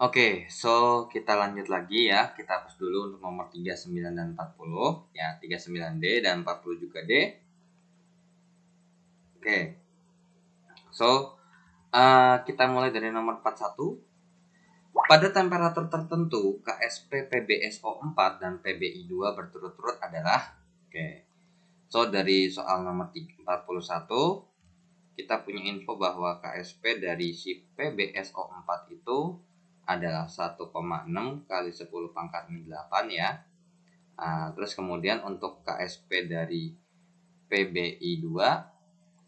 Oke, so kita lanjut lagi ya. Kita hapus dulu untuk nomor 39 dan 40. Ya, 39D dan 40 juga D. Oke, so kita mulai dari nomor 41. Pada temperatur tertentu, KSP PbSO4 dan PbI2 berturut-turut adalah. Oke, so dari soal nomor 41, kita punya info bahwa KSP dari si PbSO4 itu adalah 1,6 kali 10 pangkat min 8 ya. Terus kemudian untuk KSP dari PbI2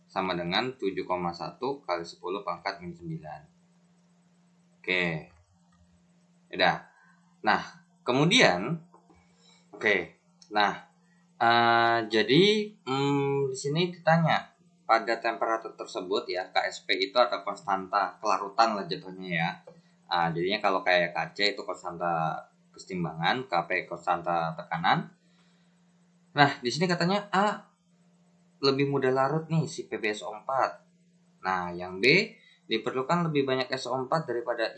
sama dengan 7,1 kali 10 pangkat min 9. Oke. Udah. Nah, kemudian jadi di sini ditanya pada temperatur tersebut ya, KSP itu ada konstanta kelarutan lah jatuhnya ya. Jadinya kalau kayak KC itu konstanta kesetimbangan, KP konstanta tekanan. Nah, di sini katanya A lebih mudah larut nih si PbSO4. Nah, yang B diperlukan lebih banyak SO4 daripada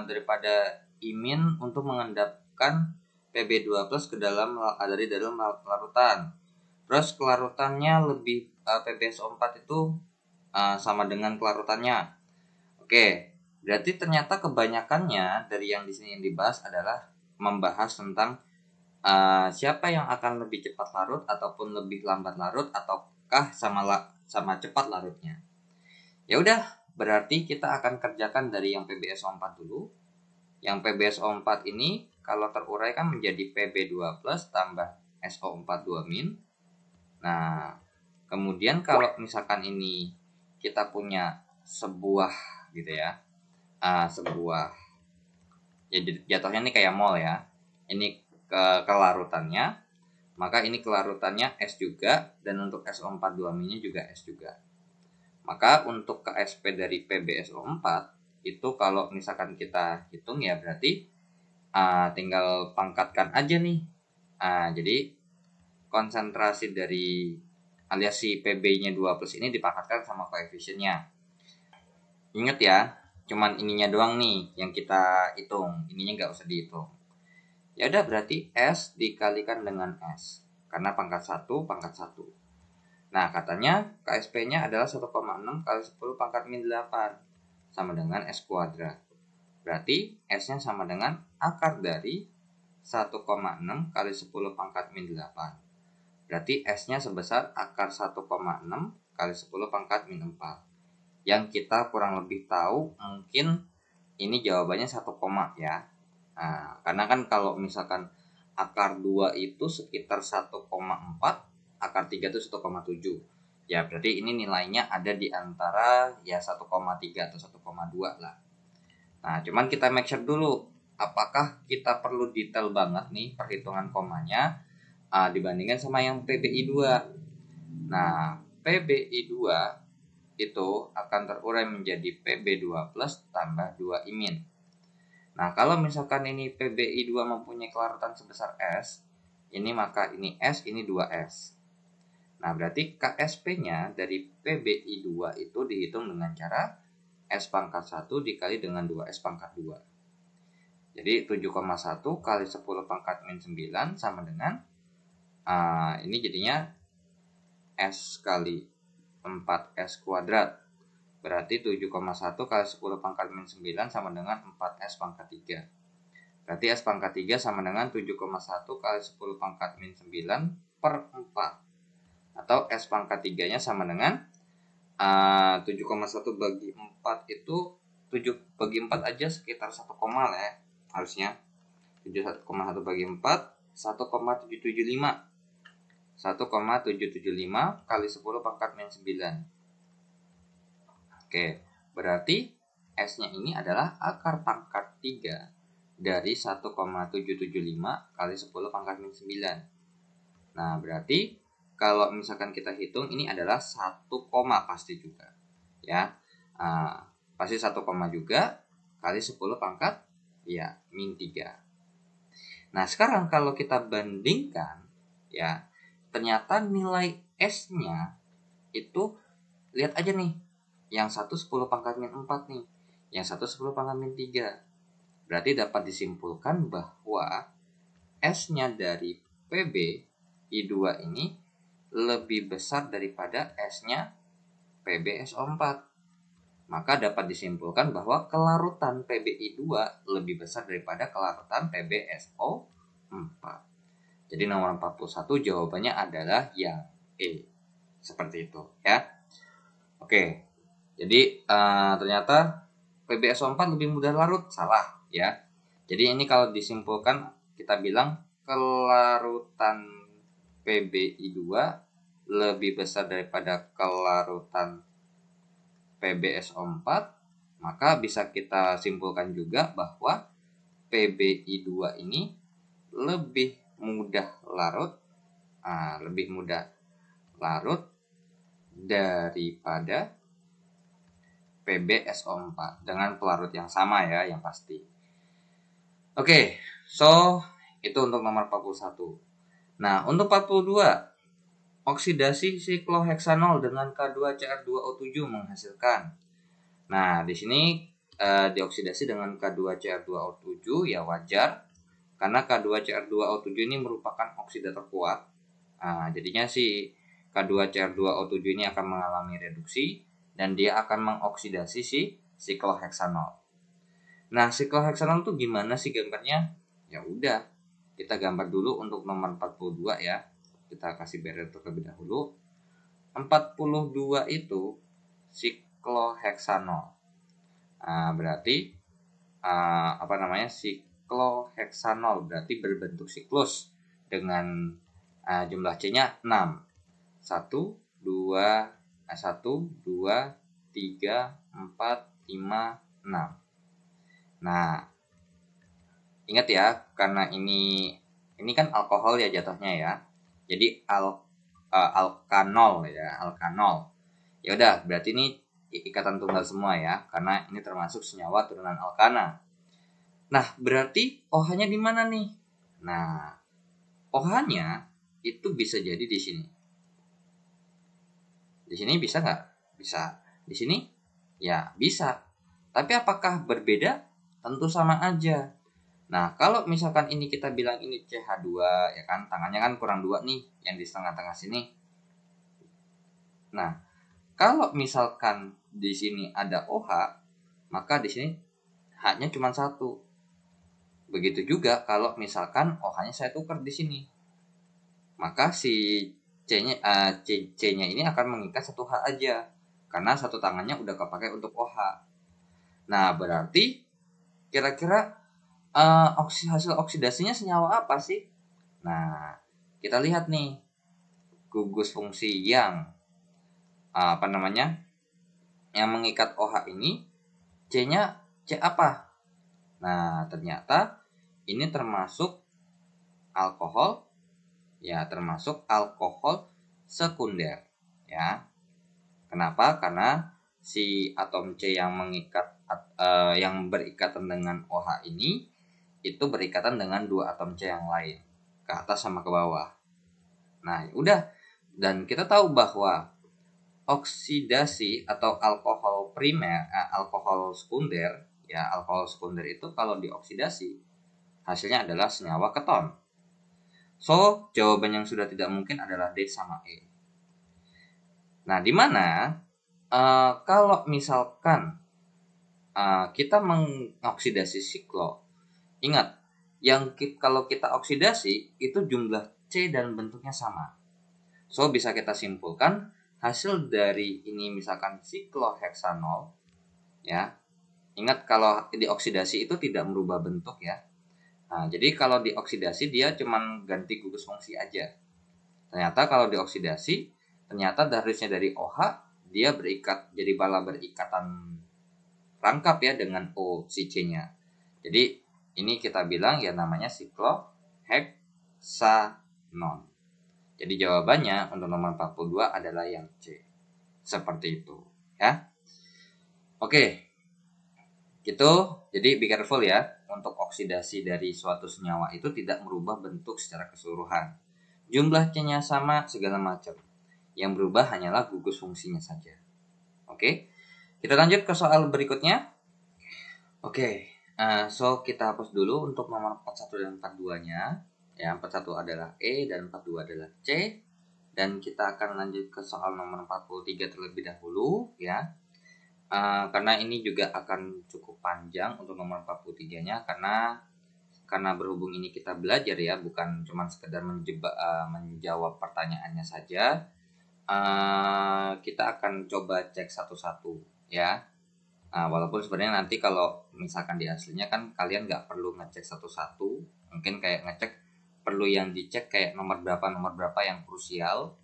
daripada Imin untuk mengendapkan Pb2+ ke dalam dari dalam larutan. Terus kelarutannya lebih PbSO4 itu sama dengan kelarutannya. Oke, berarti ternyata kebanyakannya dari yang di sini yang dibahas adalah membahas tentang siapa yang akan lebih cepat larut ataupun lebih lambat larut ataukah sama cepat larutnya. Ya udah, berarti kita akan kerjakan dari yang PbSO4 dulu. Yang PbSO4 ini kalau terurai kan menjadi Pb2+ tambah SO4 2-. Nah, kemudian kalau misalkan ini kita punya sebuah gitu ya, sebuah ya jatuhnya ini kayak mol ya. Ini kelarutannya, maka ini kelarutannya S juga, dan untuk SO4 2-nya juga S juga. Maka untuk KSP dari PbSO4 itu kalau misalkan kita hitung ya berarti tinggal pangkatkan aja nih. Jadi konsentrasi dari alias si PB-nya 2+ ini dipangkatkan sama koefisiennya. Ingat ya, cuman ininya doang nih yang kita hitung, ininya nggak usah dihitung. Ya udah, berarti S dikalikan dengan S karena pangkat 1 pangkat 1. Nah, katanya KSP-nya adalah 1,6 kali 10 pangkat min 8 sama dengan S kuadrat. Berarti S-nya sama dengan akar dari 1,6 kali 10 pangkat min 8. Berarti S-nya sebesar akar 1,6 kali 10 pangkat min 4. Yang kita kurang lebih tahu mungkin ini jawabannya 1, ya. Karena kan kalau misalkan akar 2 itu sekitar 1,4, akar 3 itu 1,7. Ya, berarti ini nilainya ada di antara ya 1,3 atau 1,2 lah. Nah, cuman kita make sure dulu apakah kita perlu detail banget nih perhitungan komanya dibandingkan sama yang PBI2. Nah, PBI2 itu akan terurai menjadi PB2+ tambah 2 Imin. Nah, kalau misalkan ini PBI2 mempunyai kelarutan sebesar S, ini maka ini S, ini 2S. Nah, berarti KSP-nya dari PBI2 itu dihitung dengan cara S pangkat 1 dikali dengan 2S pangkat 2. Jadi 7,1 kali 10 pangkat min 9 sama dengan ini jadinya S kali 4S kuadrat. Berarti 7,1 kali 10 pangkat min 9 sama dengan 4S pangkat 3. Berarti S pangkat 3 sama dengan 7,1 kali 10 pangkat min 9 per 4. Atau S pangkat 3-nya sama dengan 7,1 bagi 4 itu 7 bagi 4 aja sekitar 1, lah ya harusnya. 7,1 bagi 4 1,775. 1,775 kali 10 pangkat min 9. Oke, berarti S-nya ini adalah akar pangkat 3 dari 1,775 kali 10 pangkat min 9. Nah, berarti kalau misalkan kita hitung ini adalah 1, pasti juga. Ya, pasti 1, juga kali 10 pangkat ya min 3. Nah, sekarang kalau kita bandingkan ya, ternyata nilai S-nya itu lihat aja nih. Yang satu 10 pangkat min 4 nih. Yang satu 10 pangkat min 3. berarti dapat disimpulkan bahwa S-nya dari PbI2 ini lebih besar daripada S-nya PbSO4. Maka dapat disimpulkan bahwa kelarutan PbI2 lebih besar daripada kelarutan PbSO4. Jadi nomor 41 jawabannya adalah yang E. Seperti itu ya. Oke. Jadi ternyata PbSO4 lebih mudah larut. Salah ya. Jadi ini kalau disimpulkan kita bilang kelarutan PbI2 lebih besar daripada kelarutan PbSO4, maka bisa kita simpulkan juga bahwa PbI2 ini lebih mudah larut daripada PbSO4 dengan pelarut yang sama ya, yang pasti. Oke, so itu untuk nomor 41. Nah, untuk 42, oksidasi sikloheksanol dengan K2Cr2O7 menghasilkan. Nah, di sini dioksidasi dengan K2Cr2O7 ya wajar, karena K2Cr2O7 ini merupakan oksida terkuat. Nah, jadinya si K2Cr2O7 ini akan mengalami reduksi dan dia akan mengoksidasi si sikloheksanol. Nah, sikloheksanol itu gimana sih gambarnya? Ya udah, kita gambar dulu untuk nomor 42 ya. Kita kasih barrier terlebih dahulu. 42 itu sikloheksanol. Berarti sikloheksanol berarti berbentuk siklus dengan jumlah C-nya 6. 1 2 3 4 5 6. Nah, ingat ya, karena ini kan alkohol ya jatuhnya ya. Jadi alkanol ya, alkanol. Ya udah, berarti ini ikatan tunggal semua ya, karena ini termasuk senyawa turunan alkana. Nah, berarti OH-nya di mana nih? Nah, OH-nya itu bisa jadi di sini. Di sini bisa nggak? Bisa. Di sini? Ya, bisa. Tapi apakah berbeda? Tentu sama aja. Nah, kalau misalkan ini kita bilang ini CH2 ya kan, tangannya kan kurang 2 nih yang di tengah-tengah sini. Nah, kalau misalkan di sini ada OH, maka di sini H-nya cuma 1. Begitu juga kalau misalkan OH-nya saya tukar di sini. Maka si C-nya ini akan mengikat satu H aja. Karena satu tangannya udah kepakai untuk OH. Nah, berarti kira-kira hasil oksidasinya senyawa apa sih? Nah, kita lihat nih gugus fungsi yang yang mengikat OH ini C-nya C apa? Nah, ternyata ini termasuk alkohol ya, termasuk alkohol sekunder ya. Kenapa? Karena si atom C yang mengikat yang berikatan dengan OH ini itu berikatan dengan 2 atom C yang lain, ke atas sama ke bawah. Nah, udah. Dan kita tahu bahwa oksidasi atau alkohol primer, alkohol sekunder, ya alkohol sekunder itu kalau dioksidasi hasilnya adalah senyawa keton. So, jawaban yang sudah tidak mungkin adalah D sama E. Nah, di mana kalau misalkan kita mengoksidasi siklo, ingat, kalau kita oksidasi itu jumlah C dan bentuknya sama. So, bisa kita simpulkan hasil dari ini misalkan sikloheksanol ya. Ingat, kalau dioksidasi itu tidak merubah bentuk ya. Nah, jadi kalau dioksidasi dia cuma ganti gugus fungsi aja. Ternyata kalau dioksidasi, ternyata harusnya dari OH dia berikat jadi bala berikatan rangkap ya dengan O si C-nya. Jadi ini kita bilang ya namanya sikloheksanon. Jadi jawabannya untuk nomor 42 adalah yang C. Seperti itu ya. Oke. Gitu. Jadi be careful ya. Untuk oksidasi dari suatu senyawa itu tidak merubah bentuk secara keseluruhan. Jumlah C-nya sama, segala macam. Yang berubah hanyalah gugus fungsinya saja. Oke. Kita lanjut ke soal berikutnya. Oke. So kita hapus dulu untuk nomor 41 dan 42-nya. Ya, 41 adalah E dan 42 adalah C. Dan kita akan lanjut ke soal nomor 43 terlebih dahulu ya. Karena ini juga akan cukup panjang untuk nomor 43-nya karena berhubung ini kita belajar ya, bukan cuma sekedar menjawab pertanyaannya saja. Kita akan coba cek satu-satu ya. Walaupun sebenarnya nanti kalau misalkan di aslinya kan kalian nggak perlu ngecek satu-satu, mungkin kayak ngecek perlu yang dicek kayak nomor berapa yang krusial.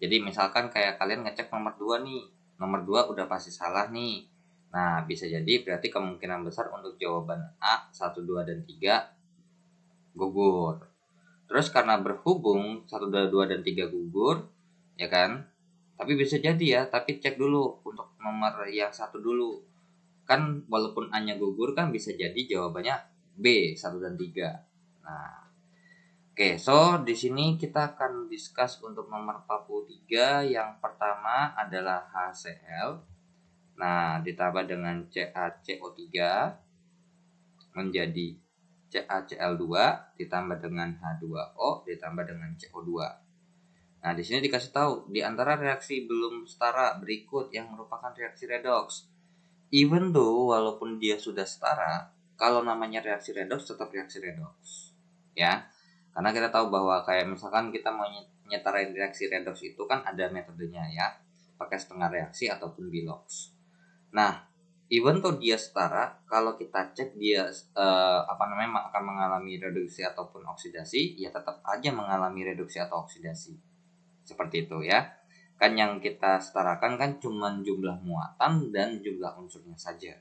Jadi misalkan kayak kalian ngecek nomor 2 nih, nomor 2 udah pasti salah nih. Nah, bisa jadi berarti kemungkinan besar untuk jawaban A, 1, 2, dan 3 gugur. Terus karena berhubung 1, 2, dan 3 gugur, ya kan? Tapi bisa jadi ya, tapi cek dulu untuk nomor yang 1 dulu. Kan walaupun A-nya gugur kan bisa jadi jawabannya B, 1 dan 3. Nah, oke, so di sini kita akan discuss untuk nomor 43. Yang pertama adalah HCl. Nah, ditambah dengan CaCO3 menjadi CaCl2 ditambah dengan H2O ditambah dengan CO2. Nah, di sini dikasih tahu di antara reaksi belum setara berikut yang merupakan reaksi redoks. Even though walaupun dia sudah setara, kalau namanya reaksi redoks tetap reaksi redoks. Ya. Karena kita tahu bahwa kayak misalkan kita mau nyetarain reaksi redoks itu kan ada metodenya ya. Pakai setengah reaksi ataupun bilox. Nah, even though dia setara, kalau kita cek dia akan mengalami reduksi ataupun oksidasi, ya tetap aja mengalami reduksi atau oksidasi. Seperti itu ya. Kan yang kita setarakan kan cuma jumlah muatan dan jumlah unsurnya saja.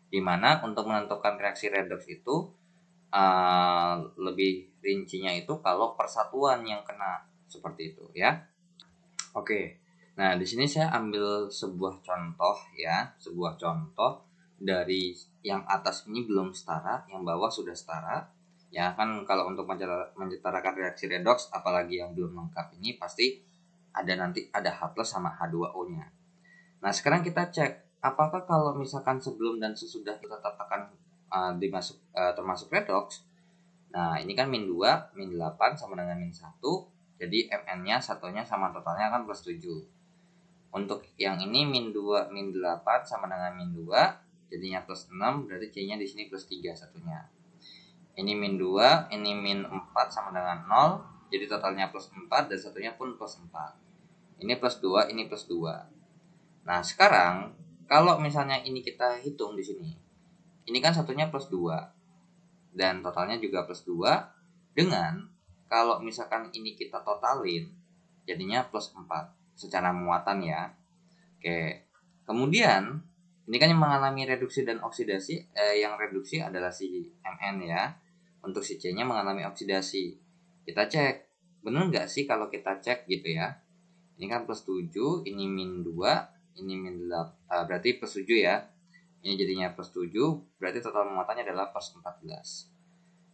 Dimana untuk menentukan reaksi redoks itu lebih rincinya itu kalau persatuan yang kena seperti itu ya. Oke. Nah, di sini saya ambil sebuah contoh ya, sebuah contoh dari yang atas ini belum setara, yang bawah sudah setara. Ya kan kalau untuk menyetarakan reaksi redoks apalagi yang belum lengkap ini pasti nanti ada H+ sama H2O-nya. Nah, sekarang kita cek apakah kalau misalkan sebelum dan sesudah itu tetap akan termasuk redoks. Nah, ini kan min 2, min 8 sama dengan min 1. Jadi Mn-nya satunya sama totalnya kan plus 7. Untuk yang ini min 2, min 8 sama dengan min 2, jadinya plus 6, berarti C-nya di sini plus 3 satunya. Ini min 2, ini min 4 sama dengan 0, jadi totalnya plus 4 dan satunya pun plus 4. Ini plus 2, ini plus 2. Nah, sekarang kalau misalnya ini kita hitung di sini. Ini kan satunya plus 2 dan totalnya juga plus 2 dengan kalau misalkan ini kita totalin jadinya plus 4 secara muatan ya. Oke. Kemudian ini kan yang mengalami reduksi dan oksidasi, yang reduksi adalah si Mn ya. Untuk si C-nya mengalami oksidasi. Kita cek, bener nggak sih kalau kita cek gitu ya. Ini kan plus 7, ini min 2, ini min 8, berarti plus 7 ya. Ini jadinya plus 7, berarti total muatannya adalah plus 14.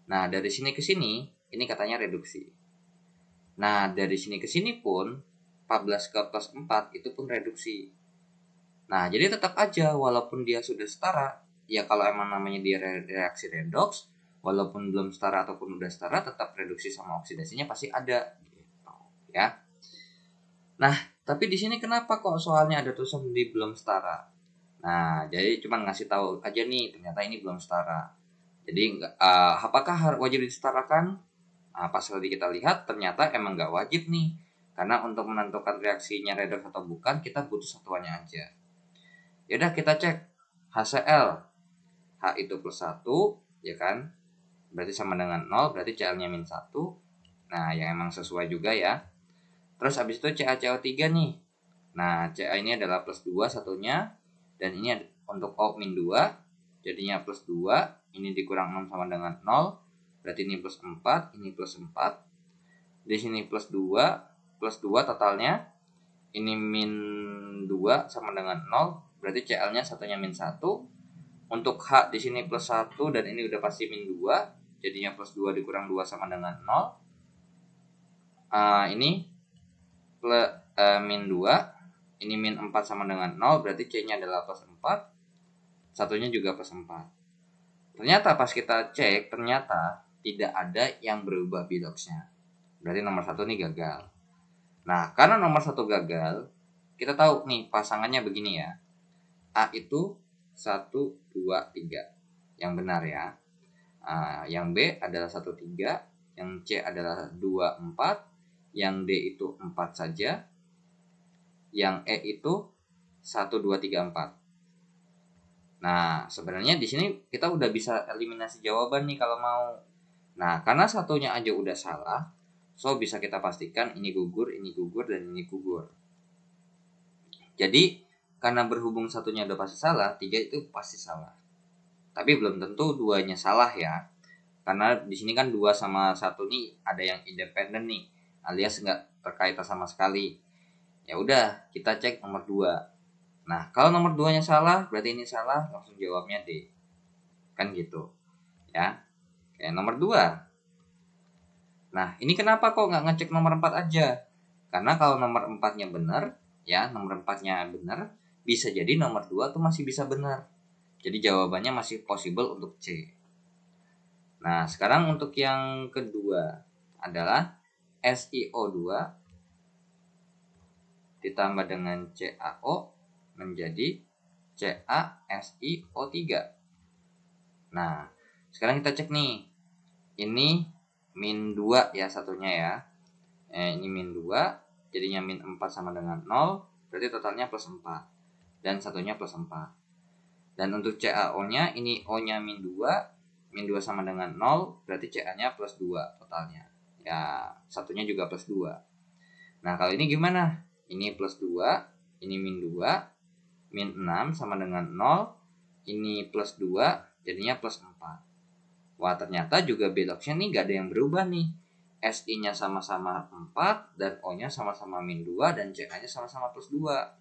Nah, dari sini ke sini, ini katanya reduksi. Nah, dari sini ke sini pun, 14 ke plus 4 itu pun reduksi. Nah, jadi tetap aja walaupun dia sudah setara, ya kalau emang namanya dia reaksi redoks, walaupun belum setara ataupun udah setara, tetap reduksi sama oksidasinya pasti ada gitu ya. Nah, tapi di sini kenapa kok soalnya ada tulisan di belum setara? Nah, jadi cuma ngasih tahu aja nih, ternyata ini belum setara. Jadi apakah wajib disetarakan? Nah, pas tadi kita lihat ternyata emang nggak wajib nih. Karena untuk menentukan reaksinya redoks atau bukan, kita butuh satuannya aja. Yaudah kita cek HCl. H itu plus 1, ya kan? Berarti sama dengan 0, berarti Cl-nya min 1. Nah, yang emang sesuai juga ya. Terus habis itu CaCO3 nih. Nah, Ca ini adalah plus 2 satunya. Dan ini untuk O min 2. Jadinya plus 2. Ini dikurang 6 sama dengan 0. Berarti ini plus 4. Ini plus 4. Di sini plus 2. Plus 2 totalnya. Ini min 2 sama dengan 0. Berarti Cl-nya satunya min 1. Untuk H di sini plus 1. Dan ini udah pasti min 2. Jadinya plus 2 dikurang 2 sama dengan 0. Ini plus, min 2. Ini min 4 sama dengan 0. Berarti C-nya adalah plus 4. Satunya juga plus 4. Ternyata pas kita cek, ternyata tidak ada yang berubah bidoxnya. Berarti nomor 1 nih gagal. Nah, karena nomor 1 gagal, kita tahu nih pasangannya begini ya. A itu 1, 2, 3. Yang benar ya. Yang B adalah 1, 3. Yang C adalah 2, 4. Yang D itu 4 saja. Yang E itu 1, 2, 3, 4. Nah, sebenarnya di sini kita udah bisa eliminasi jawaban nih kalau mau. Nah, karena satunya aja udah salah, so bisa kita pastikan ini gugur, dan ini gugur. Jadi, karena berhubung satunya udah pasti salah, 3 itu pasti salah. Tapi belum tentu duanya salah ya. Karena di sini kan 2 sama 1 nih ada yang independen nih, alias nggak terkait sama sekali. Ya udah, kita cek nomor 2. Nah, kalau nomor 2-nya salah, berarti ini salah, langsung jawabnya D. Kan gitu. Ya. Oke, nomor 2. Nah, ini kenapa kok nggak ngecek nomor 4 aja? Karena kalau nomor 4-nya benar, ya, nomor 4-nya benar, bisa jadi nomor 2 tuh masih bisa benar. Jadi jawabannya masih possible untuk C. Nah, sekarang untuk yang kedua adalah SiO2 ditambah dengan CaO menjadi CaSiO3. Nah, sekarang kita cek nih. Ini min 2 ya satunya ya. Ini min 2, jadinya min 4 sama dengan 0, berarti totalnya plus 4. Dan satunya plus 4. Dan untuk CaO-nya, ini O-nya min 2, min 2 sama dengan 0, berarti Ca-nya plus 2 totalnya. Ya, satunya juga plus 2. Nah, kalau ini gimana? Ini plus 2, ini min 2, min 6 sama dengan 0, ini plus 2, jadinya plus 4. Wah, ternyata juga bidoxnya nih gak ada yang berubah nih. Si-nya sama-sama 4, dan O-nya sama-sama min 2, dan Ca-nya sama-sama plus 2.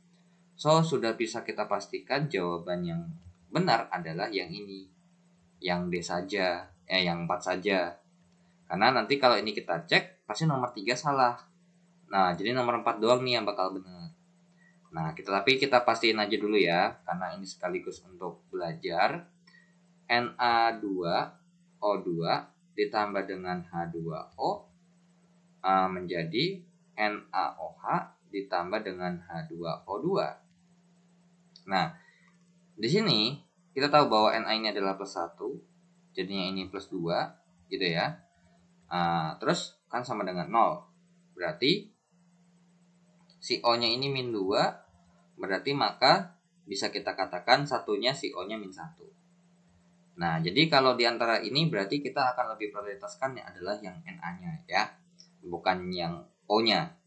So, sudah bisa kita pastikan jawaban yang benar adalah yang ini. Yang D saja, yang 4 saja. Karena nanti kalau ini kita cek, pasti nomor 3 salah. Nah, jadi nomor 4 doang nih yang bakal benar. Nah, tapi kita pastiin aja dulu ya, karena ini sekaligus untuk belajar. Na2O2 ditambah dengan H2O menjadi NaOH ditambah dengan H2O2. Nah, di sini kita tahu bahwa Na ini adalah plus 1, jadinya ini plus 2, gitu ya. Terus kan sama dengan 0. Berarti si O-nya ini min 2, berarti maka bisa kita katakan satunya si O-nya min 1. Nah, jadi kalau di antara ini berarti kita akan lebih prioritaskan yang adalah yang Na-nya ya, bukan yang O-nya.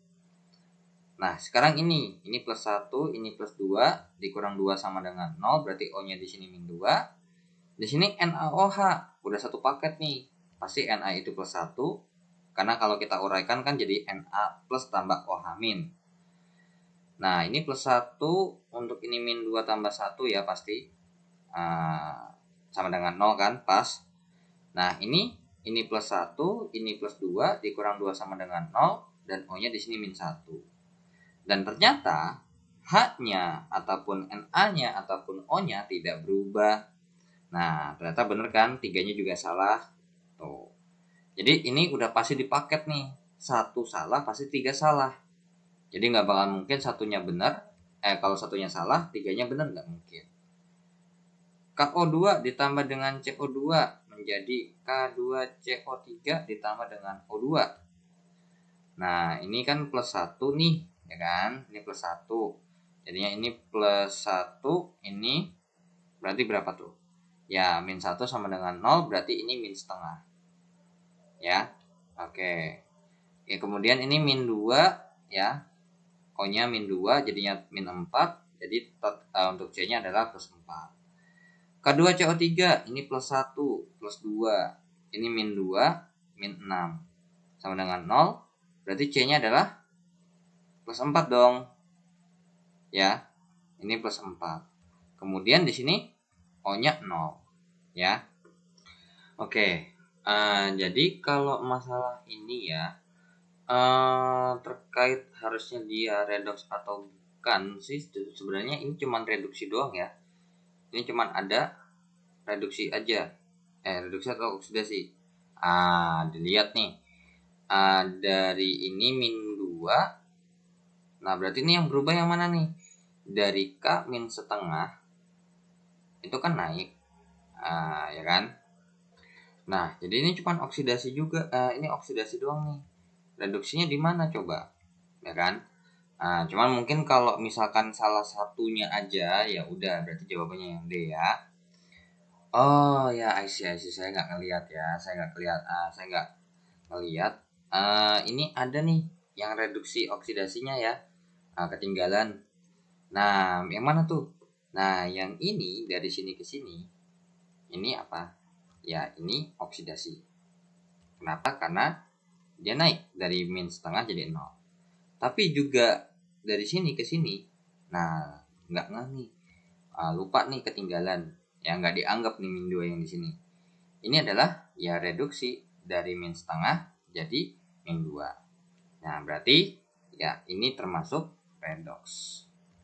Nah, sekarang ini plus 1, ini plus 2, dikurang 2 sama dengan 0, berarti O-nya di sini min 2. Di sini NaOH, udah satu paket nih. Pasti Na itu plus 1, karena kalau kita uraikan kan jadi Na plus tambah OH min. Nah, ini plus 1, untuk ini min 2 tambah 1 ya pasti. Sama dengan 0 kan, pas. Nah, ini plus 1, ini plus 2, dikurang 2 sama dengan 0, dan O-nya di sini min 1. Dan ternyata H-nya ataupun Na-nya ataupun O-nya tidak berubah. Nah, ternyata bener kan, 3-nya juga salah. Tuh. Jadi ini udah pasti dipaket nih. 1 salah pasti 3 salah. Jadi nggak bakal mungkin satunya benar. Kalau satunya salah, 3-nya benar nggak mungkin. KO2 ditambah dengan CO2 menjadi K2CO3 ditambah dengan O2. Nah, ini kan plus 1 nih, ya kan? Ini plus 1. Jadinya ini plus 1, ini berarti berapa tuh? Ya, min 1 sama dengan 0, berarti ini min setengah. Ya, oke. Ya, kemudian ini min 2, ya. O-nya min 2, jadinya min 4. Jadi untuk C-nya adalah plus 4. K2CO3 ini plus 1, plus 2. Ini min 2, min 6. Sama dengan 0. Berarti C-nya adalah plus 4 dong. Ya. Ini plus 4. Kemudian di sini O-nya 0. Ya. Oke. Jadi kalau masalah ini ya, terkait harusnya dia redox atau bukan sih, sebenarnya ini cuma reduksi doang ya. Ini cuma ada reduksi aja. reduksi atau oksidasi. Dilihat nih. Dari ini min 2. Nah, berarti ini yang berubah yang mana nih? Dari K min setengah itu kan naik. Ya kan? Nah, jadi ini cuma oksidasi juga. Ini oksidasi doang nih. Reduksinya di mana coba? Ya kan? Cuman mungkin kalau misalkan salah satunya aja, ya udah berarti jawabannya yang D ya. Oh ya, I see. Saya nggak ngelihat ya. Saya nggak ngelihat. Ini ada nih yang reduksi oksidasinya ya. Ketinggalan. Nah, yang mana tuh? Nah, yang ini dari sini ke sini. Ini apa? Ya, ini oksidasi. Kenapa? Karena dia naik dari min setengah jadi 0. Tapi juga dari sini ke sini. Nah, nggak nih. Lupa nih ketinggalan. Ya, nggak dianggap nih min 2 yang di sini. Ini adalah ya reduksi dari min setengah jadi min 2. Nah, berarti ya ini termasuk redox.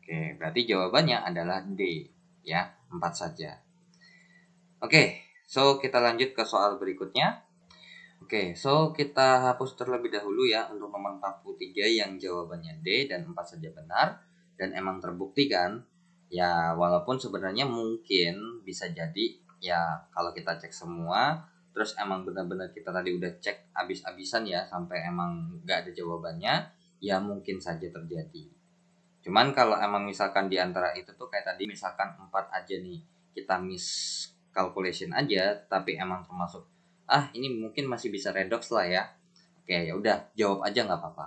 Oke, berarti jawabannya adalah D. Ya, 4 saja. Oke, so kita lanjut ke soal berikutnya. Oke, so kita hapus terlebih dahulu ya untuk nomor 43 yang jawabannya D dan 4 saja benar. Dan emang terbukti kan, ya walaupun sebenarnya mungkin bisa jadi ya kalau kita cek semua, terus emang benar-benar kita tadi udah cek abis-abisan ya sampai emang gak ada jawabannya, ya mungkin saja terjadi. Cuman kalau emang misalkan di antara itu tuh kayak tadi misalkan 4 aja nih, kita miss calculation aja tapi emang termasuk ini mungkin masih bisa redox lah ya. Oke, ya udah jawab aja nggak apa-apa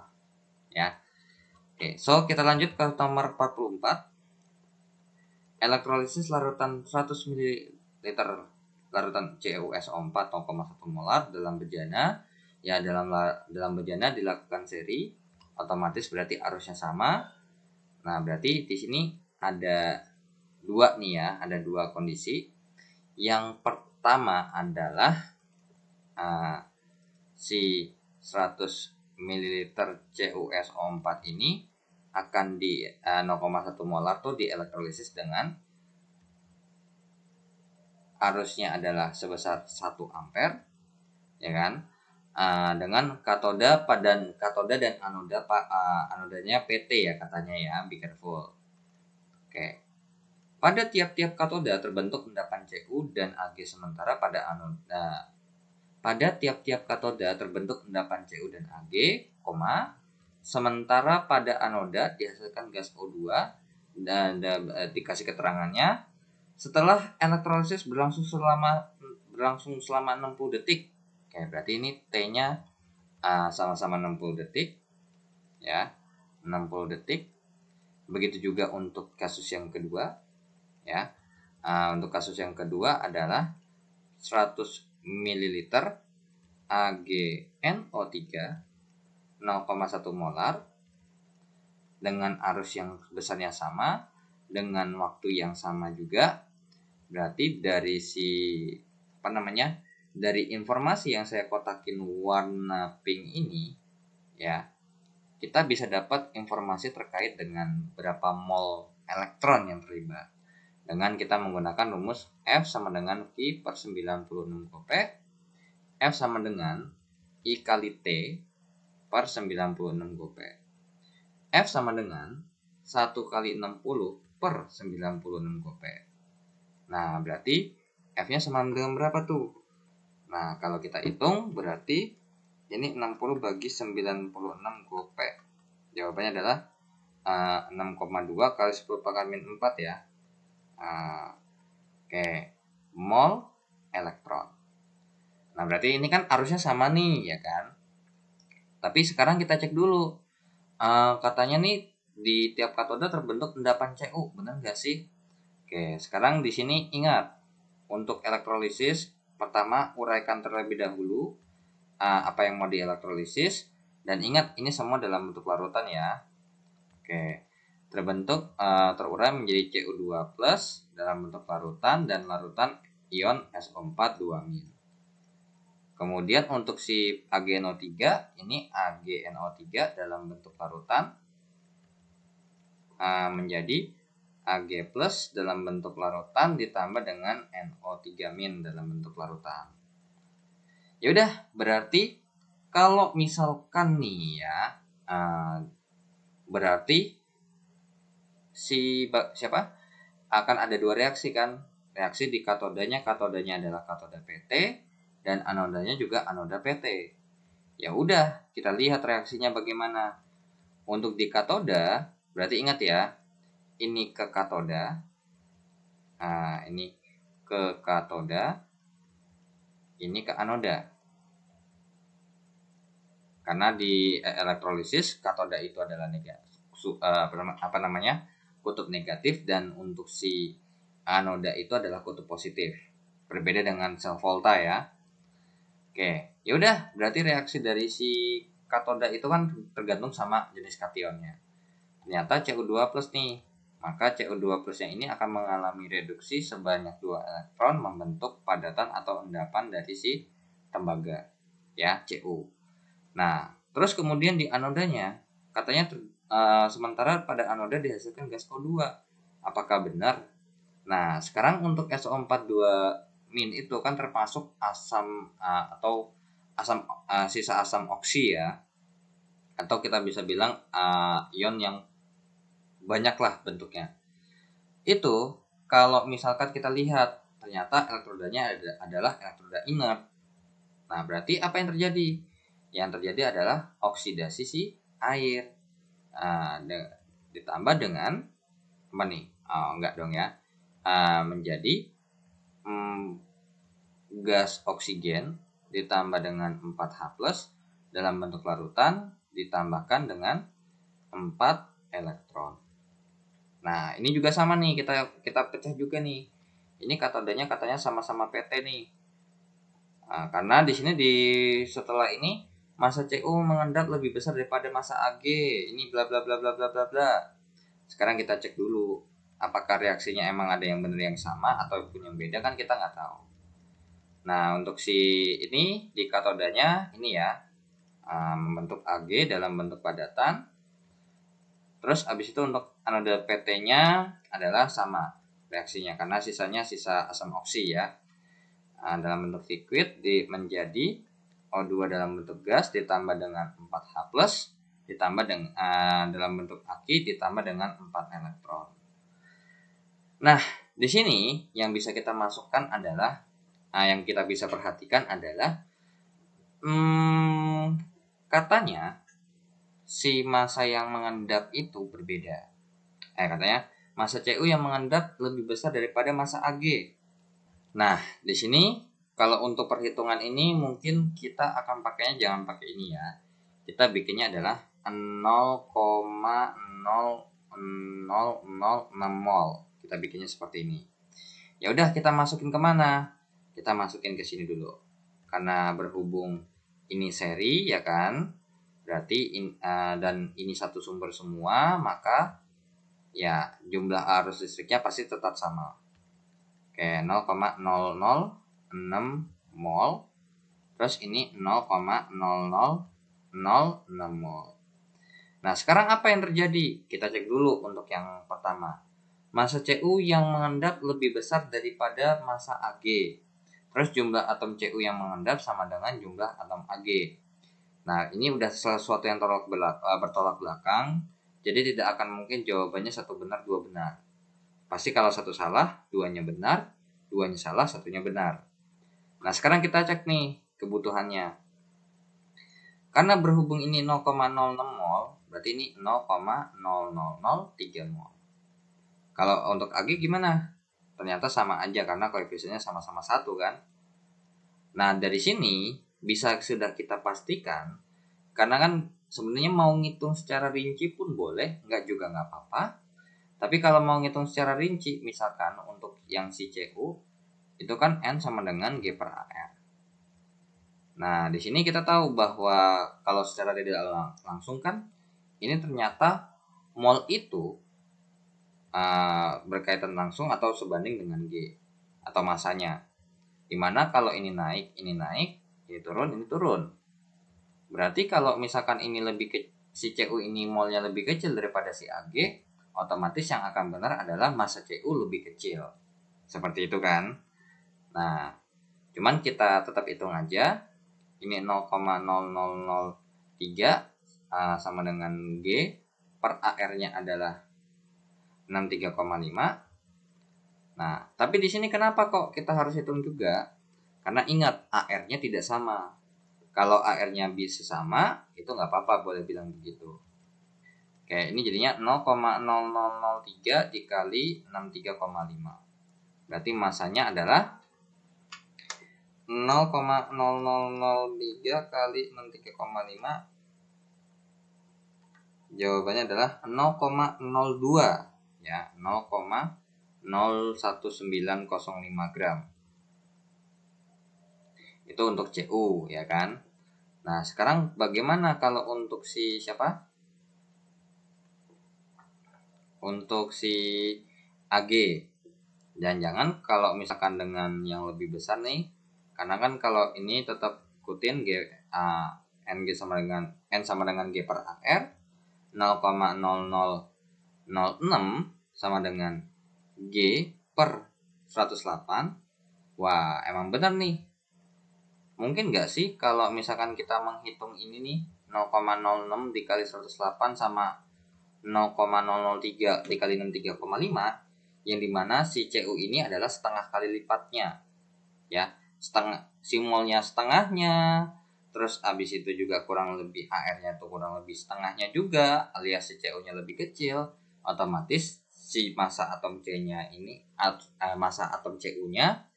ya. Oke, so kita lanjut ke nomor 44. Elektrolisis larutan 100 ml larutan CuSO4 0,1 molar dalam bejana. Ya, dalam bejana dilakukan seri, otomatis berarti arusnya sama. Nah, berarti di sini ada dua nih ya, ada dua kondisi. Yang pertama adalah si 100 ml CuSO4 ini akan di 0,1 molar tuh dielektrolisis dengan arusnya adalah sebesar 1 ampere, ya kan? Dengan katoda dan anodanya PT ya katanya ya, be careful. Oke. Pada tiap-tiap katoda terbentuk endapan Cu dan Ag, sementara pada anoda tiap-tiap katoda terbentuk endapan Cu dan Ag, sementara pada anoda dihasilkan gas O2 dan dikasih keterangannya setelah elektrolisis berlangsung selama 60 detik. Oke, berarti ini T-nya sama-sama 60 detik ya, 60 detik. Begitu juga untuk kasus yang kedua ya. Untuk kasus yang kedua adalah 100 ml AgNO3 0,1 molar dengan arus yang besarnya sama dengan waktu yang sama juga. Berarti dari dari informasi yang saya kotakin warna pink ini ya, kita bisa dapat informasi terkait dengan berapa mol elektron yang terlibat dengan kita menggunakan rumus F sama dengan V per 96 kopek, F sama dengan I kali T per 96 kopek, F sama dengan 1 kali 60 per 96 kopek. Nah, berarti F-nya sama dengan berapa tuh? Nah, kalau kita hitung berarti ini 60 bagi 96 kopek. Jawabannya adalah 6,2 kali 10 pangkat min 4 ya. Oke, mol elektron. Nah, berarti ini kan arusnya sama nih, ya kan? Tapi sekarang kita cek dulu. Katanya nih di tiap katoda terbentuk endapan Cu, benar nggak sih? Oke, sekarang di sini ingat untuk elektrolisis pertama uraikan terlebih dahulu apa yang mau dielektrolisis dan ingat ini semua dalam bentuk larutan ya. Oke, terbentuk terurai menjadi Cu2+ dalam bentuk larutan dan larutan ion SO4 2-. Kemudian untuk si AgNO3 ini AgNO3 dalam bentuk larutan menjadi Ag plus dalam bentuk larutan ditambah dengan NO3- dalam bentuk larutan. Ya udah, berarti kalau misalkan nih ya, berarti siapa akan ada dua reaksi kan? Reaksi di katodanya adalah katoda PT dan anodanya juga anoda PT. Ya udah, kita lihat reaksinya bagaimana. Untuk di katoda, berarti ingat ya, ini ke katoda, ini ke katoda, ini ke anoda. Karena di elektrolisis katoda itu adalah negatif, kutub negatif, dan untuk si anoda itu adalah kutub positif. Berbeda dengan sel volta ya. Oke, ya udah, berarti reaksi dari si katoda itu kan tergantung sama jenis kationnya. Ternyata Cu2 plus nih, maka Cu2 plus yang ini akan mengalami reduksi sebanyak 2 elektron membentuk padatan atau endapan dari si tembaga, ya, Cu. Nah, terus kemudian di anodanya, katanya sementara pada anoda dihasilkan gas O2. Apakah benar? Nah, sekarang untuk SO42- itu kan termasuk asam atau asam sisa asam oksi ya, atau kita bisa bilang ion yang banyak lah bentuknya. Itu kalau misalkan kita lihat ternyata elektrodanya adalah elektroda inert. Nah, berarti apa yang terjadi? Yang terjadi adalah oksidasi si air. Ditambah dengan apa nih? Enggak dong ya. Menjadi gas oksigen ditambah dengan 4H+ dalam bentuk larutan ditambahkan dengan 4 elektron. Nah, ini juga sama nih, kita pecah juga nih. Ini katodanya katanya sama-sama PT nih. Karena di sini setelah ini massa Cu mengendap lebih besar daripada massa Ag. Ini bla bla bla bla bla bla bla. Sekarang kita cek dulu apakah reaksinya emang ada yang benar yang sama ataupun yang beda, kan kita nggak tahu. Nah, untuk si ini di katodanya ini ya, membentuk Ag dalam bentuk padatan. Terus abis itu untuk anoda PT-nya adalah sama reaksinya karena sisanya sisa asam oksi ya. Dalam bentuk liquid menjadi O2 dalam bentuk gas ditambah dengan 4H+ ditambah dengan dalam bentuk aki ditambah dengan 4 elektron. Nah, di sini yang bisa kita masukkan adalah yang kita bisa perhatikan adalah katanya si massa yang mengendap itu berbeda. Katanya massa Cu yang mengendap lebih besar daripada massa Ag. Nah, di sini kalau untuk perhitungan ini mungkin kita akan pakainya jangan pakai ini ya. Kita bikinnya adalah 0,0006 mol. Kita bikinnya seperti ini. Ya udah, kita masukin ke mana? Kita masukin ke sini dulu. Karena berhubung ini seri ya kan? Berarti dan ini satu sumber semua, maka ya jumlah arus listriknya pasti tetap sama. Oke, 0,006 mol. Terus ini 0,0006 mol. Nah, sekarang apa yang terjadi? Kita cek dulu untuk yang pertama. Massa Cu yang mengendap lebih besar daripada massa Ag. Terus jumlah atom Cu yang mengendap sama dengan jumlah atom Ag. Nah, ini udah sesuatu yang bertolak belakang, jadi tidak akan mungkin jawabannya satu benar, dua benar. Pasti kalau satu salah, duanya benar, duanya salah, satunya benar. Nah, sekarang kita cek nih kebutuhannya. Karena berhubung ini 0,06 mol, berarti ini 0,0003 mol. Kalau untuk Ag gimana? Ternyata sama aja karena koefisiennya sama-sama 1 kan. Nah, dari sini bisa sudah kita pastikan, karena kan sebenarnya mau ngitung secara rinci pun boleh, nggak juga nggak apa-apa. Tapi kalau mau ngitung secara rinci, misalkan untuk yang si Cu itu kan N sama dengan G per AR. Nah, di sini kita tahu bahwa kalau secara tidak langsung kan ini ternyata mol itu berkaitan langsung atau sebanding dengan G atau masanya. Dimana kalau ini naik, ini turun. Berarti kalau misalkan ini si Cu ini molnya lebih kecil daripada si Ag, otomatis yang akan benar adalah massa CU lebih kecil. Seperti itu kan. Nah, cuman kita tetap hitung aja. Ini 0,0003 sama dengan G per AR-nya adalah 63,5. Nah, tapi di sini kenapa kok kita harus hitung juga? Karena ingat, AR-nya tidak sama. Kalau AR-nya bisa sama, itu nggak apa-apa, boleh bilang begitu. Oke, ini jadinya 0,0003 dikali 63,5. Berarti massanya adalah 0,0003 kali 63,5. Jawabannya adalah 0,02 ya, 0,01905 gram. Itu untuk CU ya kan. Nah, sekarang bagaimana kalau untuk si siapa? Untuk si AG. Jangan-jangan kalau misalkan dengan yang lebih besar nih, karena kan kalau ini tetap ikutin NG sama dengan N sama dengan G per AR, 0,0006 sama dengan G per 108. Wah, emang benar nih. Mungkin nggak sih kalau misalkan kita menghitung ini nih, 0,06 dikali 108 sama 0,003 dikali 63,5, yang dimana si CU ini adalah setengah kali lipatnya. Ya, si molnya setengahnya, terus habis itu juga kurang lebih AR-nya tuh kurang lebih setengahnya juga, alias si CU-nya lebih kecil. Otomatis si massa atom C-nya ini massa atom CU-nya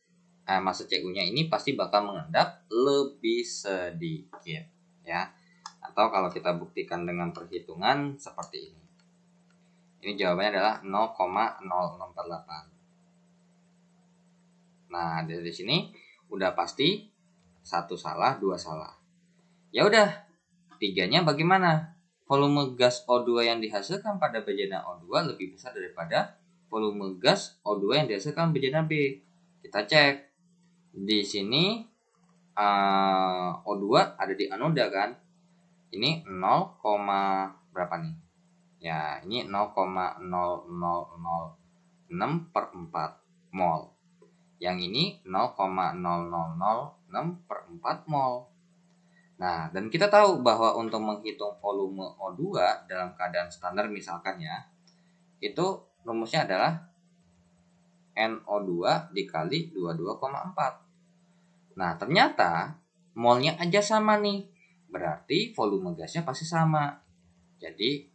massa CU-nya ini pasti bakal mengendap lebih sedikit ya. Atau kalau kita buktikan dengan perhitungan seperti ini. Ini jawabannya adalah 0,0648. Nah, dari sini udah pasti satu salah, dua salah. Ya udah, tiganya bagaimana? Volume gas O2 yang dihasilkan pada bejana O2 lebih besar daripada volume gas O2 yang dihasilkan bejana B. Kita cek. Di sini O2 ada di anoda kan? Ini 0, berapa nih? Ya, ini 0,0006 per 4 mol. Yang ini 0,0006 per 4 mol. Nah, dan kita tahu bahwa untuk menghitung volume O2 dalam keadaan standar misalkan ya, itu rumusnya adalah NO2 dikali 22,4. Nah, ternyata molnya aja sama nih. Berarti volume gasnya pasti sama. Jadi,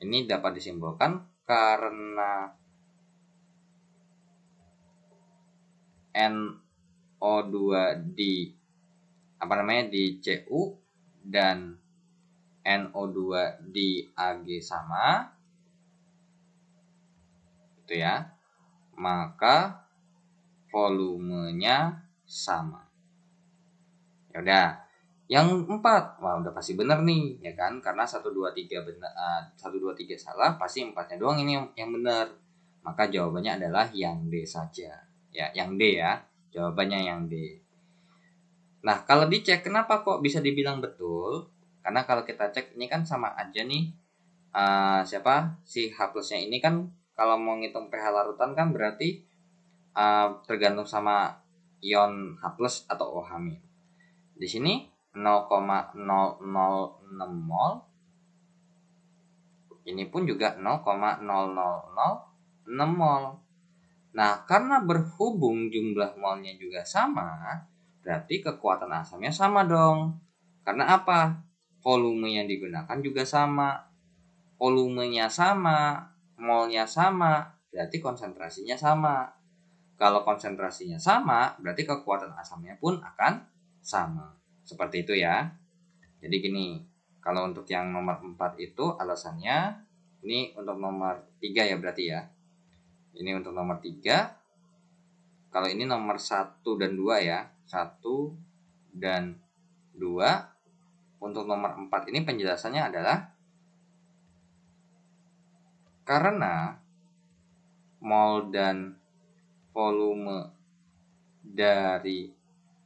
ini dapat disimpulkan karena NO2 di CU dan NO2 di AG sama, gitu ya, maka volumenya sama. Ya udah, yang 4, wah udah pasti benar nih, ya kan? Karena 1 2 3 benar, 1 2 3 salah, pasti 4-nya doang ini yang benar. Maka jawabannya adalah yang D saja. Ya, yang D ya. Jawabannya yang D. Nah, kalau dicek kenapa kok bisa dibilang betul? Karena kalau kita cek ini kan sama aja nih. Si H plusnya ini kan kalau mau ngitung pH larutan kan berarti tergantung sama ion H plus atau OH min. Di sini 0,006 mol. Ini pun juga 0,0006 mol. Nah, karena berhubung jumlah molnya juga sama, berarti kekuatan asamnya sama dong. Karena apa? Volume yang digunakan juga sama. Volumenya sama, molnya sama, berarti konsentrasinya sama. Kalau konsentrasinya sama, berarti kekuatan asamnya pun akan sama. Seperti itu ya. Jadi gini, kalau untuk yang nomor 4 itu alasannya, ini untuk nomor 3 ya berarti ya. Ini untuk nomor 3. Kalau ini nomor 1 dan 2 ya. 1 dan 2. Untuk nomor 4 ini penjelasannya adalah karena mol dan volume dari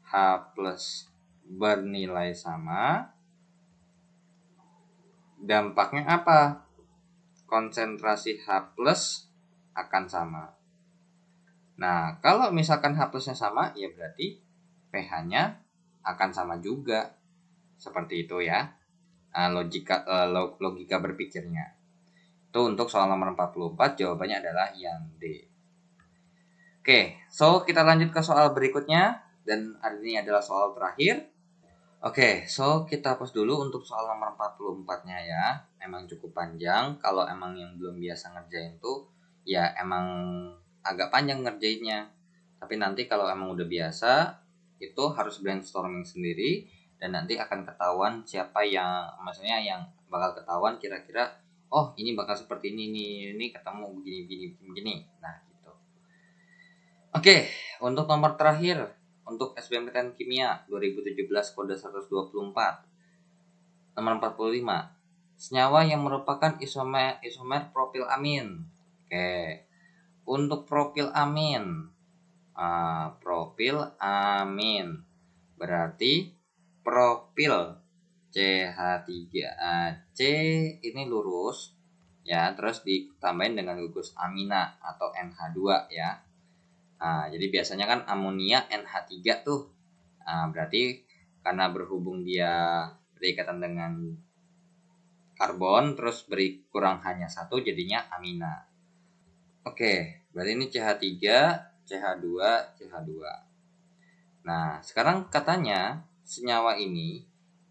H plus bernilai sama, dampaknya apa? konsentrasi H+ akan sama. Nah, kalau misalkan H+-nya sama, ya berarti pH-nya akan sama juga. Seperti itu ya. Logika berpikirnya. Itu untuk soal nomor 44, jawabannya adalah yang D. Oke, so kita lanjut ke soal berikutnya. Dan ini adalah soal terakhir. Oke, so kita hapus dulu untuk soal nomor 44-nya ya. Emang cukup panjang. Kalau emang yang belum biasa ngerjain tuh, ya emang agak panjang ngerjainnya. Tapi nanti kalau emang udah biasa, itu harus brainstorming sendiri. Dan nanti akan ketahuan siapa yang, maksudnya yang bakal ketahuan kira-kira, oh ini bakal seperti ini ketemu begini. Nah gitu. Oke, untuk nomor terakhir, untuk SBMPTN Kimia 2017 kode 124. Nomor 45. Senyawa yang merupakan isomer propilamin. Oke. Untuk propilamin. Propilamin berarti propil CH3C ini lurus ya, terus ditambahin dengan gugus amina atau NH2 ya. Jadi biasanya kan amonia NH3 tuh. Berarti karena berhubung dia berikatan dengan karbon terus beri kurang hanya satu, jadinya amina. Oke, berarti ini CH3, CH2, CH2. Nah, sekarang katanya senyawa ini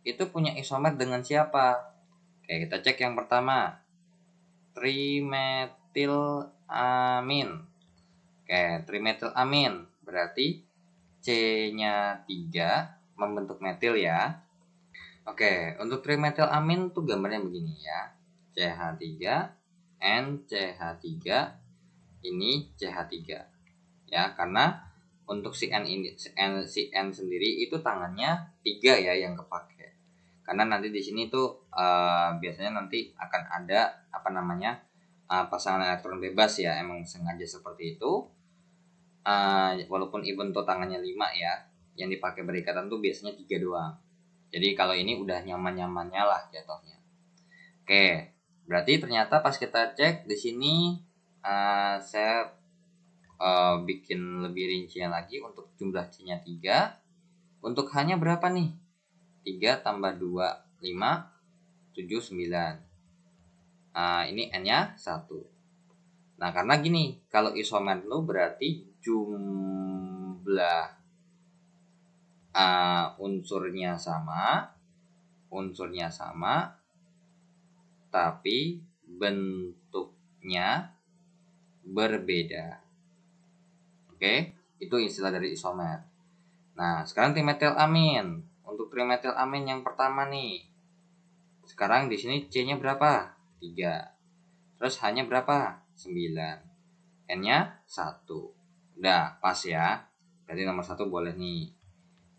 itu punya isomer dengan siapa? Oke, kita cek yang pertama. Trimetilamin. Oke, trimetilamin berarti C-nya 3 membentuk metil ya. Oke, untuk trimetilamin tuh gambarnya begini ya. CH3, NCH3, ini CH3. Ya, karena untuk si N sendiri itu tangannya 3 ya yang kepake. Karena nanti di sini tuh biasanya nanti akan ada pasangan elektron bebas ya, emang sengaja seperti itu. Walaupun even tuh tangannya 5 ya, yang dipakai berikatan tuh biasanya 3 doang. Jadi kalau ini udah nyaman-nyamannya lah jatuhnya. Oke, berarti ternyata pas kita cek di sini saya bikin lebih rincian lagi untuk jumlah C-nya 3. Untuk H-nya berapa nih? 3 tambah 2, 5, 7, 9. Ini N-nya 1. Nah, karena gini, kalau isomer itu berarti jumlah unsurnya sama, tapi bentuknya berbeda. Oke, itu istilah dari isomer. Nah, sekarang trimetilamin. Untuk trimetilamin yang pertama nih. Sekarang di sini C-nya berapa? 3. Terus H-nya berapa? 9. N-nya 1. Udah, pas ya. Berarti nomor 1 boleh nih.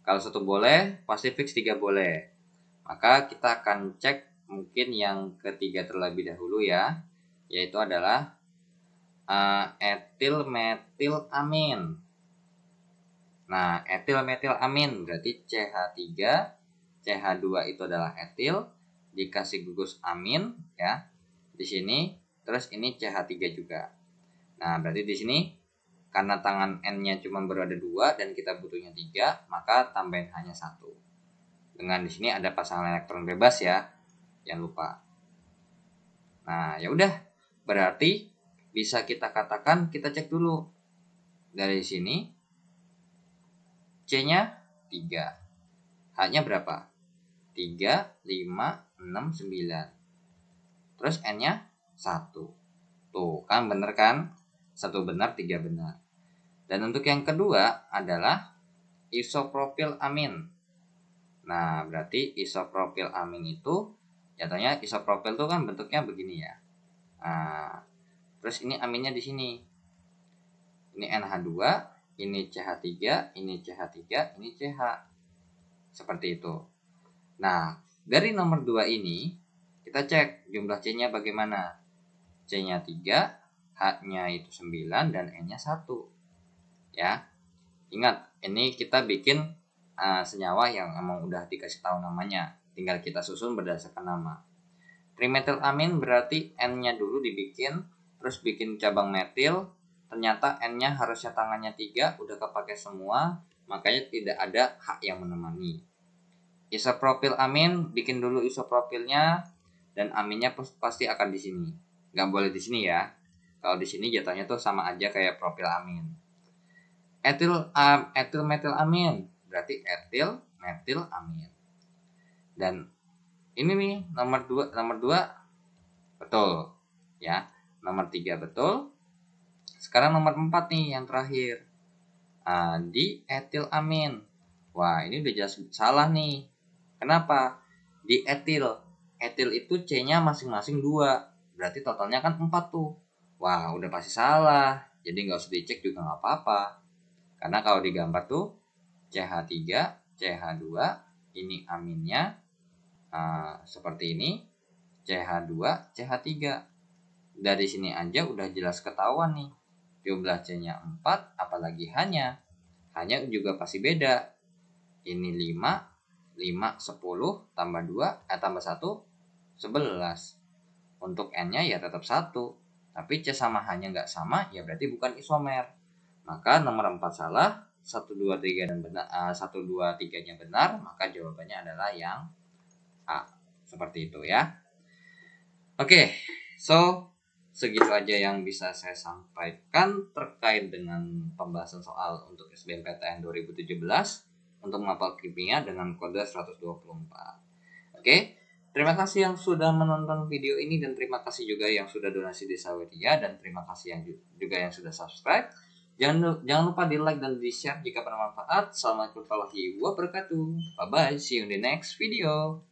Kalau 1 boleh, pasti fix 3 boleh. Maka kita akan cek mungkin yang ketiga terlebih dahulu ya. Yaitu adalah etilmetilamin. Nah, etilmetilamin berarti CH3, CH2 itu adalah etil, dikasih gugus amin ya. Di sini, terus ini CH3 juga. Nah, berarti di sini karena tangan N-nya cuma berada 2 dan kita butuhnya 3, maka tambahin hanya 1. Dengan di sini ada pasangan elektron bebas ya. Jangan lupa. Nah, ya udah. Berarti bisa kita katakan, kita cek dulu. Dari sini C-nya 3. H-nya berapa? 3, 5, 6, 9. Terus N-nya 1. Tuh, kan bener kan? 1 benar, 3 benar. Dan untuk yang kedua adalah isopropylamin. Nah, berarti isopropylamin itu jatuhnya isopropyl itu kan bentuknya begini ya. Nah, terus ini aminnya di sini. Ini NH2, ini CH3, ini CH3, ini CH. Seperti itu. Nah, dari nomor 2 ini kita cek jumlah C-nya bagaimana. C-nya 3, H-nya itu 9 dan N-nya 1. Ya. Ingat, ini kita bikin senyawa yang emang udah dikasih tahu namanya. Tinggal kita susun berdasarkan nama. Trimetilamin berarti N-nya dulu dibikin, terus bikin cabang metil, ternyata N-nya harusnya tangannya 3, udah kepake semua, makanya tidak ada H yang menemani. Isopropilamin, bikin dulu isopropilnya, dan aminnya pasti akan di sini. Nggak boleh di sini ya. Kalau di sini jatuhnya tuh sama aja kayak propilamin. Etil metilamin, berarti etil metilamin. Dan ini nih nomor 2 betul ya. Nomor 3 betul. Sekarang nomor 4 nih yang terakhir. Di etilamin. Wah, ini udah jelas salah nih. Kenapa? Di etil. Etil itu C-nya masing-masing 2. Berarti totalnya kan 4 tuh. Wah, udah pasti salah. Jadi nggak usah dicek juga nggak apa-apa. Karena kalau digambar tuh CH3, CH2, ini aminnya seperti ini, CH2, CH3. Dari sini aja udah jelas ketahuan nih. Jumlah C-nya 4, apalagi hanya juga pasti beda. Ini 5, 10 tambah 2, tambah 1, 11. Untuk N-nya ya tetap 1. Tapi C sama H-nya nggak sama, ya berarti bukan isomer. Maka nomor 4 salah, 1, 2, 3 dan benar, 1, 2, 3-nya benar, maka jawabannya adalah yang A. Seperti itu ya. Oke, so segitu aja yang bisa saya sampaikan terkait dengan pembahasan soal untuk SBMPTN 2017 untuk mapel kimia dengan kode 124. Oke, terima kasih yang sudah menonton video ini dan terima kasih juga yang sudah donasi di Saweria dan terima kasih yang juga yang sudah subscribe. Jangan lupa di like dan di share jika bermanfaat. Assalamualaikum warahmatullahi wabarakatuh. Bye bye, see you in the next video.